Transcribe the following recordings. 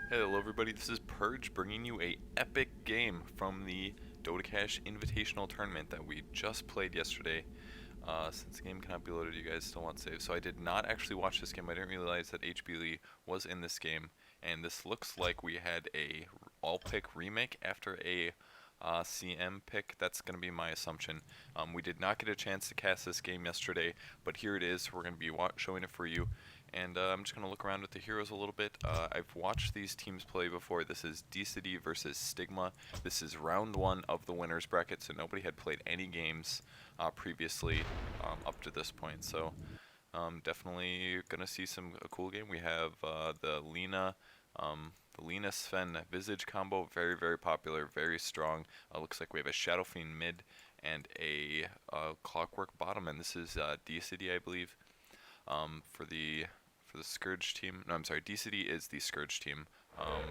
Hello everybody, this is Purge bringing you a epic game from the Dotacash Invitational tournament that we just played yesterday. Since the game cannot be loaded, you guys still want saves. So I did not actually watch this game. I didn't realize that HB Lee was in this game, and this looks like we had a all-pick remake after a CM pick. That's going to be my assumption. We did not get a chance to cast this game yesterday, but here it is. We're going to be showing it for you. And I'm just going to look around at the heroes a little bit. I've watched these teams play before. This is D-City versus Stigma. This is round one of the winners bracket, so nobody had played any games previously up to this point. So definitely going to see a cool game. We have the Lena Sven Visage combo, very, very popular, very strong. Looks like we have a Shadow Fiend mid and a Clockwork bottom, and this is D-City, I believe. For the Scourge team, no, I'm sorry, D-City is the Scourge team.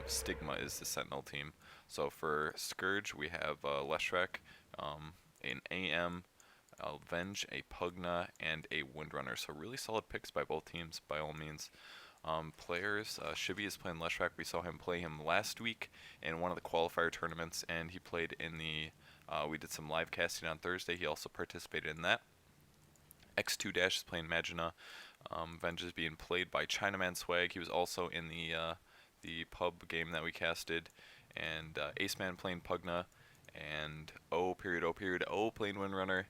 Stigma is the Sentinel team. So for Scourge, we have Leshrac, an AM, Venge, a Pugna, and a Windrunner. So really solid picks by both teams, by all means. Players, Shibi is playing Leshrac. We saw him play him last week in one of the qualifier tournaments, and he played in the, we did some live casting on Thursday. He also participated in that. X2 Dash is playing Magina. Venge is being played by Chinaman Swag. He was also in the pub game that we casted. And Ace Man playing Pugna. And O playing Windrunner.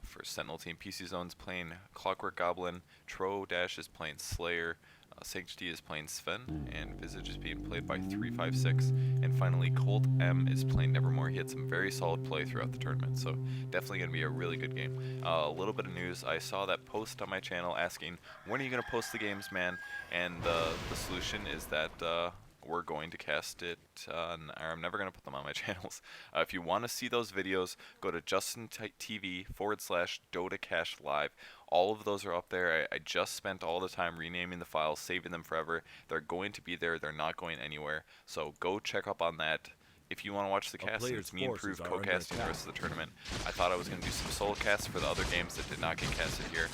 For Sentinel team, PC Zone's playing Clockwork Goblin. Tro Dash is playing Slayer. Sanctity is playing Sven, and Visage is being played by 356. And finally, Colt M is playing Nevermore. He had some very solid play throughout the tournament, so definitely going to be a really good game. A little bit of news, I saw that post on my channel asking, when are you going to post the games, man? And the solution is that we're going to cast it, or I'm never going to put them on my channels. If you want to see those videos, go to JustinTV/Dotacash Live. All of those are up there. I just spent all the time renaming the files, saving them forever. They're going to be there. They're not going anywhere. So go check up on that. If you want to watch the casting, it's me and Prove co-casting the rest of the tournament. I thought I was going to do some solo casts for the other games that did not get casted here.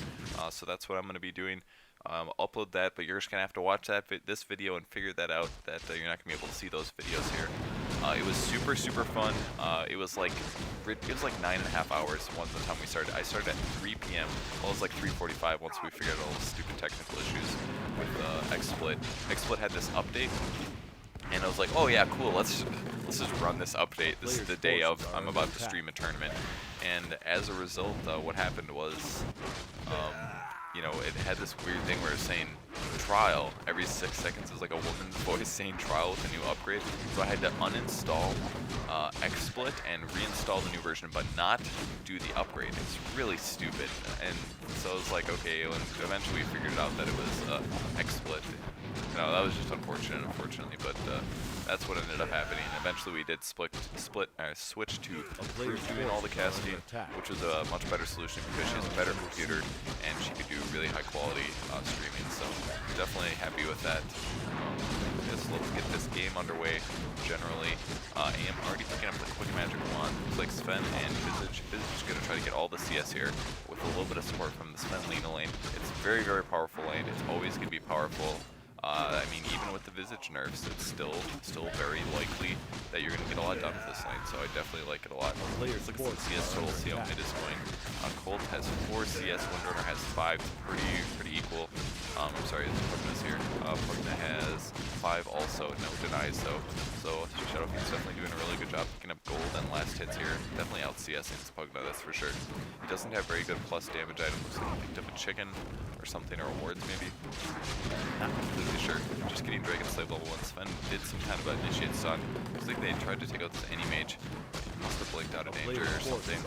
So that's what I'm going to be doing. Upload that, but you're just going to have to watch this video and figure that out, that you're not going to be able to see those videos here. It was super, super fun. It was like 9.5 hours once the time we started. I started at 3 p.m. Well, it was like 3:45 once we figured out all the stupid technical issues with XSplit. XSplit had this update, and I was like, oh yeah, cool, let's just run this update. This is the day of I'm about to stream a tournament. And as a result, what happened was, you know, it had this weird thing where it was saying trial every 6 seconds. It was like a woman's voice saying trial with a new upgrade. So I had to uninstall XSplit and reinstall the new version, but not do the upgrade. It's really stupid. And so I was like, okay, and eventually we figured out that it was XSplit. No, that was just unfortunate, unfortunately, but that's what ended up happening. Eventually we did switch to Proof doing all the casting, which was a much better solution because she has a better computer and she could do really high quality streaming, so definitely happy with that. Let's get this game underway generally. I am already picking up the Quick Magic Wand. Looks like Sven and Visage. Visage is going to try to get all the CS here with a little bit of support from the Sven Lena lane. It's a very, very powerful lane. It's always going to be powerful. I mean, even with the Visage nerfs, it's still very likely that you're going to get a lot done with this lane, so I definitely like it a lot. Let's look at some CS total, see how mid is going. Colt has 4 CS, Windrunner has 5, pretty equal. I'm sorry, Pugna's here. Pugna has 5 also, no denies though. So Shadow Fiend's definitely doing a really good job picking up gold and last hits here. Definitely out CSing Pugna, that's for sure. He doesn't have very good plus damage items. Looks like he picked up a chicken or something, or wards maybe. Not completely sure. Just getting Dragon Slave level 1. Sven did some kind of initiate stun. Looks like they tried to take out this Any-Mage. Must have blinked out of danger or something.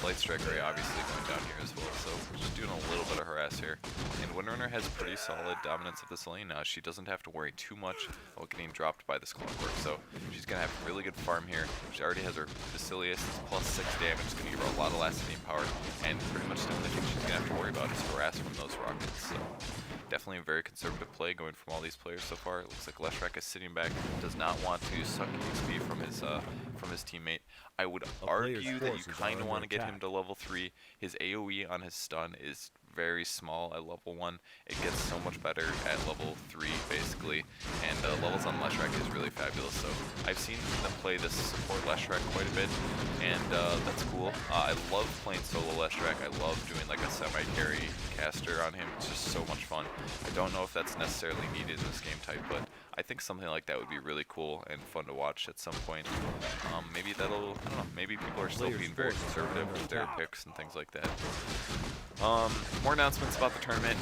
Light Strike Ray obviously going down here as well, so we're just doing a little bit of harass here. And Windrunner has pretty solid dominance of this lane. She doesn't have to worry too much about getting dropped by this Clockwork, so she's going to have really good farm here. She already has her Basilius, plus 6 damage. It's going to give her a lot of last hitting power, and pretty much the only thing she's going to have to worry about is harass from those rockets. So definitely a very conservative play going from all these players so far. It looks like Leshrac is sitting back, does not want to suck XP from his teammate. I would argue that you kind of want to get him to level 3. His AoE on his stun is very small at level 1. It gets so much better at level 3 basically, and levels on Leshrac is really fabulous. So I've seen them play this support Leshrac quite a bit, and that's cool. I love playing solo Leshrac. I love doing like a semi-carry caster on him. It's just so much fun. I don't know if that's necessarily needed in this game type, but I think something like that would be really cool and fun to watch at some point. Maybe that'll, I don't know, maybe people are still being very conservative with their picks and things like that. More announcements about the tournament.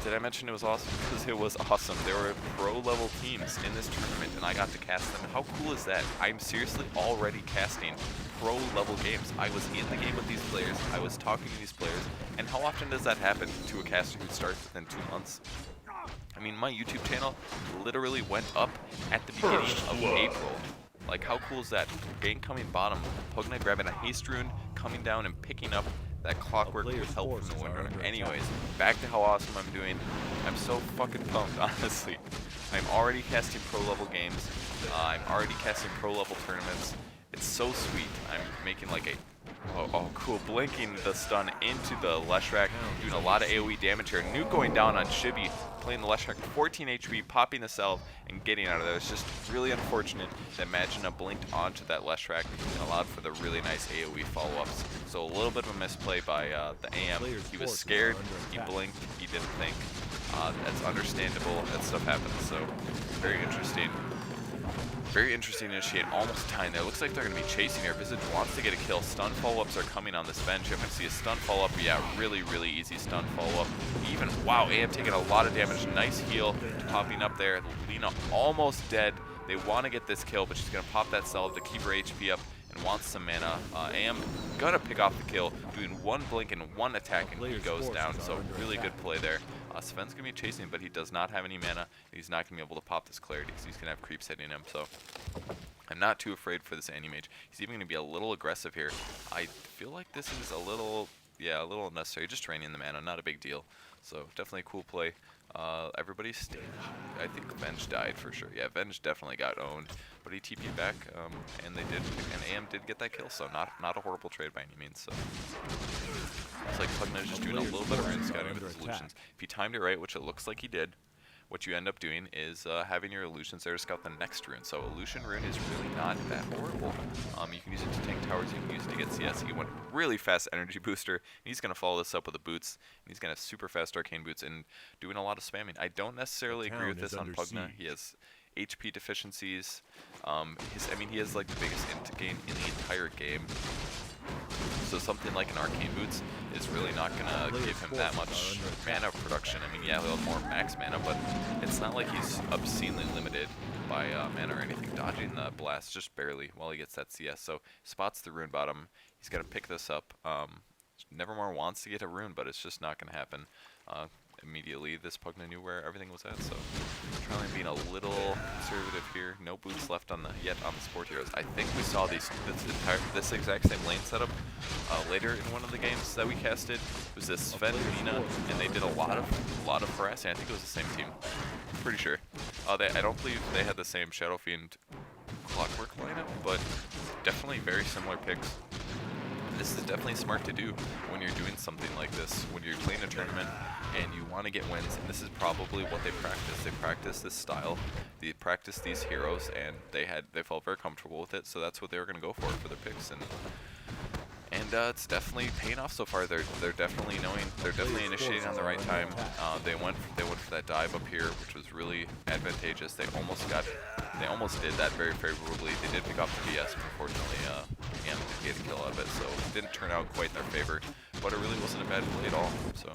Did I mention it was awesome? Because it was awesome. There were pro-level teams in this tournament, and I got to cast them. How cool is that? I'm seriously already casting pro-level games. I was in the game with these players. I was talking to these players. And how often does that happen to a caster who starts within 2 months? I mean, my YouTube channel literally went up at the beginning of April. Like, how cool is that? Gang coming bottom, Pugna grabbing a haste rune, coming down and picking up that clockwork with help from the Windrunner. Anyways, back to how awesome I'm doing. I'm so fucking pumped, honestly. I'm already casting pro-level games. I'm already casting pro-level tournaments. It's so sweet. I'm making like a oh, cool. Blinking the stun into the Leshrac, doing a lot of AoE damage here. Nuke going down on Chibi, playing the Leshrac, 14 HP, popping the salve, and getting out of there. It's just really unfortunate that Magina blinked onto that Leshrac and allowed for the really nice AoE follow-ups. So a little bit of a misplay by the AM. He was scared, he blinked, he didn't think. That's understandable, that stuff happens, so very interesting. Very interesting initiate, almost tying there. Looks like they're going to be chasing here. Visage wants to get a kill. Stun follow-ups are coming on this bench. You can see a stun follow-up. Yeah, really, really easy stun follow-up. Even, wow, AM taking a lot of damage. Nice heal popping up there. Lina almost dead. They want to get this kill, but she's going to pop that salve to keep her HP up and wants some mana. AM going to pick off the kill, doing one blink and one attack, and he goes down. So really good play there. Sven's going to be chasing, but he does not have any mana. He's not going to be able to pop this clarity because he's going to have creeps hitting him. So I'm not too afraid for this Anti-Mage. He's even going to be a little aggressive here. I feel like this is a little, yeah, a little unnecessary. Just draining the mana, not a big deal. So definitely a cool play. Everybody stayed. I think Venge died for sure. Yeah, Venge definitely got owned, but he TP'd back, and they did, and AM did get that kill. So not a horrible trade by any means. So it's like Pugna is just doing a little bit of rune scouting with his illusions. If he timed it right, which it looks like he did, what you end up doing is having your illusions there to scout the next rune. So illusion rune is really not that horrible. You can use it to tank towers, you can use it to get CS. He went really fast energy booster, and he's going to follow this up with the boots, and he's going to have super fast arcane boots and doing a lot of spamming. I don't necessarily agree with this on Pugna. He has HP deficiencies. I mean, he has like the biggest int gain in the entire game. So something like an Arcane Boots is really not going to give him that much mana production. I mean, yeah, he'll have more max mana, but it's not like he's obscenely limited by mana or anything. Dodging the blast just barely while he gets that CS. So spots the rune bottom. He's got to pick this up. Nevermore wants to get a rune, but it's just not going to happen. Immediately, this Pugna knew where everything was at, so trying being a little conservative here. No boots left on the support heroes. I think we saw this exact same lane setup later in one of the games that we casted. It was this Sven, Lina, and they did a lot of harassing. I think it was the same team. I'm pretty sure. I don't believe they had the same Shadow Fiend Clockwork lineup, but definitely very similar picks. This is definitely smart to do when you're doing something like this, when you're playing a tournament and you want to get wins, and this is probably what they practice. They practice this style, they practice these heroes, and they felt very comfortable with it, so that's what they were going to go for their picks, and it's definitely paying off so far. They're definitely initiating on the right time. They went for that dive up here, which was really advantageous. They almost did that very favorably. They did pick off the DS, but unfortunately, AM did get a kill out of it, so it didn't turn out quite in their favor. But it really wasn't a bad play at all. So,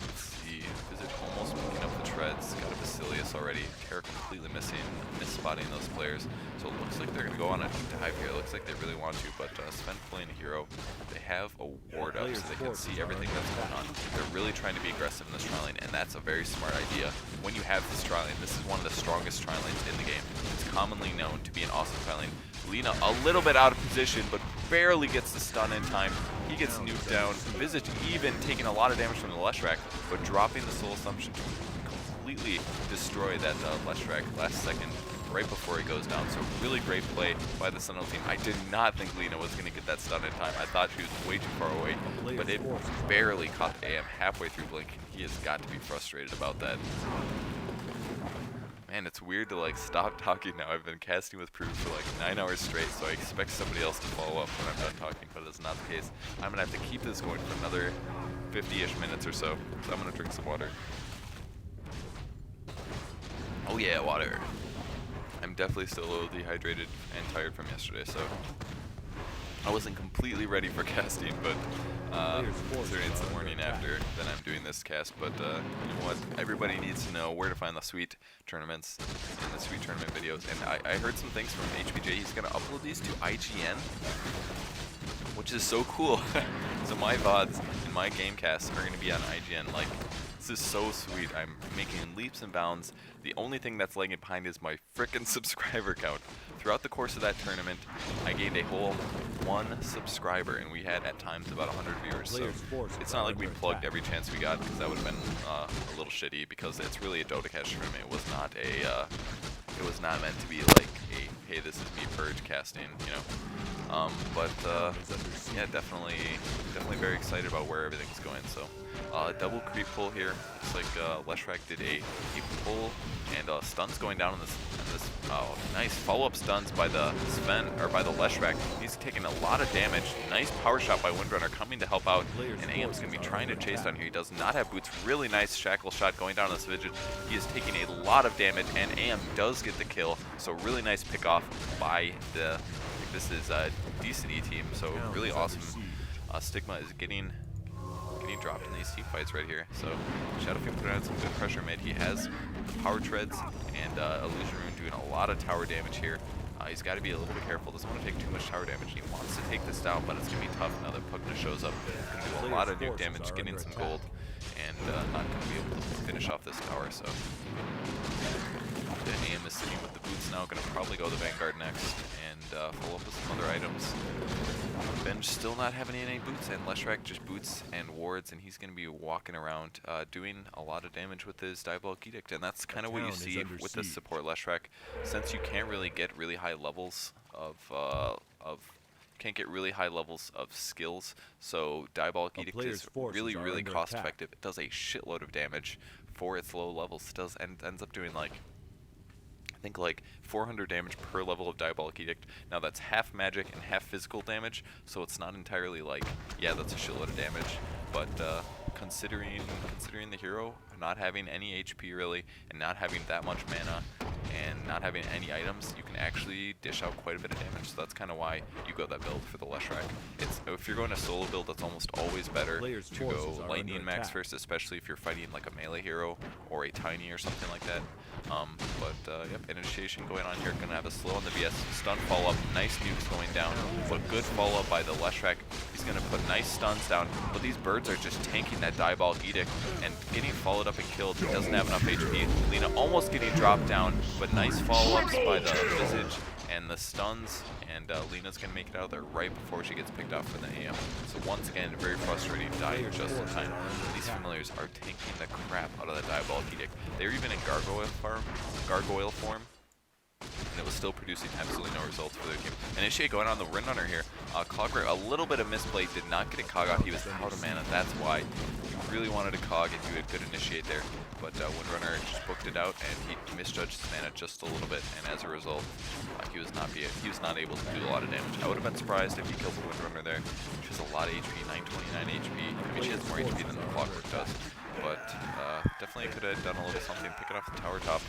let's see. Visage almost picking up the treads. Got a Basilius already. Terra completely misspotting those players. So it looks like they're going to go on a deep dive here. It looks like they really want to, but Sven playing a hero. They have a ward up so they can see everything that's going on. They're really trying to be aggressive in this tri lane, and that's a very smart idea. When you have this tri lane, this is one of the strongest tri lanes in the game. It's commonly known to be an awesome tri lane. Lina a little bit out of position, but barely gets the stun in time. He gets nuked down. Visage even taking a lot of damage from the Leshrac, but dropping the Soul Assumption to completely destroy that Leshrac last second right before he goes down. So really great play by the Sentinel team. I did not think Lena was going to get that stun in time. I thought she was way too far away, but it barely caught AM halfway through Blink. He has got to be frustrated about that. Man, it's weird to like stop talking now. I've been casting with Purge for like 9 hours straight, so I expect somebody else to follow up when I'm done talking, but it's not the case. I'm gonna have to keep this going for another 50-ish minutes or so I'm gonna drink some water. Oh yeah, water. I'm definitely still a little dehydrated and tired from yesterday, so I wasn't completely ready for casting, but considering it's the morning after, then I'm doing this cast. But you know what? Everybody needs to know where to find the sweet tournaments and the sweet tournament videos. And I heard some things from HBJ. He's going to upload these to IGN, which is so cool. So my VODs and my game casts are going to be on IGN. Like, this is so sweet. I'm making leaps and bounds. The only thing that's lagging behind is my frickin' subscriber count. Throughout the course of that tournament, I gained a whole 1 subscriber, and we had at times about 100 viewers. So it's not like we plugged every chance we got, because that would have been a little shitty. Because it's really a Dotacash tournament. It was not a. It was not meant to be like a hey, this is me Purge casting, you know. Yeah, definitely very excited about where everything's going. So. Double creep pull here. Looks like Leshrac did a pull, and stuns going down on this. Oh, nice follow-up stuns by the Sven, or by the Leshrac. He's taking a lot of damage. Nice power shot by Windrunner coming to help out, and AM's going to be trying to chase down here. He does not have boots. Really nice shackle shot going down on this Vigid. He is taking a lot of damage, and AM does get the kill. So really nice pick off by the. I think this is a decent E team. So really awesome. Stigma is getting dropped in these team fights right here. So Shadowfiend put out some good pressure mid. He has the power treads and Illusion Rune doing a lot of tower damage here. He's got to be a little bit careful. Doesn't want to take too much tower damage. He wants to take this down, but it's going to be tough now that Pugna shows up. He's going to do a lot of nuke damage, getting some gold, and not going to be able to finish off this tower. So the AM is sitting with the boots now. Going to probably go the Vanguard next and follow up with some other items. Benj still not having any boots, and Leshrac just boots and wards, and he's going to be walking around doing a lot of damage with his Diabolic Edict, and that's kind of what you see with this support Leshrac. Since you can't really get really high levels of skills, so Diabolic Edict is really cost effective. It does a shitload of damage for its low levels. It does and ends up doing like, I think like 400 damage per level of Diabolic Edict. Now that's half magic and half physical damage, so it's not entirely like, yeah, that's a shitload of damage. But considering the hero not having any HP really, and not having that much mana, and not having any items, you can actually dish out quite a bit of damage. So that's kind of why you go that build for the Leshrac. If you're going a solo build, that's almost always better to go Lightning Max first, especially if you're fighting like a melee hero or a Tiny or something like that. Yep, initiation going on here. Gonna have a slow on the BS. Stun follow up. Nice nukes going down. But good follow up by the Leshrac. He's gonna put nice stuns down. But these birds are just tanking that Diabolic Edict and getting followed up and killed. He doesn't have enough HP. Lena almost getting dropped down, but nice follow ups by the Visage and the stuns. And Lena's gonna make it out of there right before she gets picked off for the AM. So once again, very frustrating, dying just in time. These familiars are tanking the crap out of the Diabolic Edict. They're even in gargoyle form, and it was still producing absolutely no results for their team. Initiate going on the Windrunner here. Clockwork, a little bit of misplay, did not get a cog off. He was out of mana. That's why he really wanted a cog and do a good initiate there. But Windrunner just booked it out, and he misjudged his mana just a little bit, and as a result, he was not able to do a lot of damage. I would have been surprised if he killed the Windrunner there. She has a lot of HP, 929 HP. I mean, she has more HP than the Clockwork does. But definitely could have done a little something. Pick it off the tower top.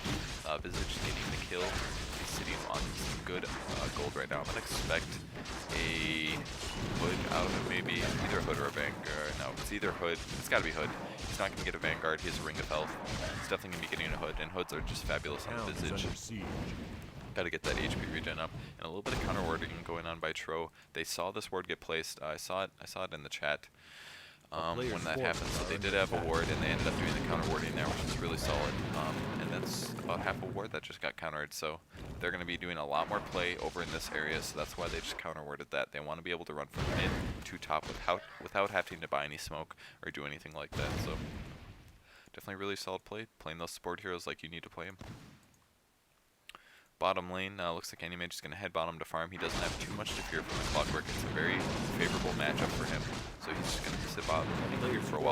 Visage getting the kill. He's sitting on some good gold right now. I'm going to expect a hood out of maybe either a hood or a Vanguard. No, it's either hood. It's got to be hood. He's not going to get a Vanguard. He has a Ring of Health. He's definitely going to be getting a hood, and hoods are just fabulous on Visage. Got to get that HP regen up, and a little bit of counter warding going on by Tro. They saw this ward get placed. I saw it in the chat. When that happened, so they did have a ward, and they ended up doing the counter warding there, which is really solid. And that's about half a ward that just got countered, so they're going to be doing a lot more play over in this area, so that's why they just counter warded that. They want to be able to run from mid to top without having to buy any smoke or do anything like that. So definitely really solid play, playing those support heroes like you need to play them. Bottom lane, looks like Anime just going to head bottom to farm. He doesn't have too much to fear from the Clockwork. It's a very favorable matchup for him. So he's just going to sit bottom here for a while.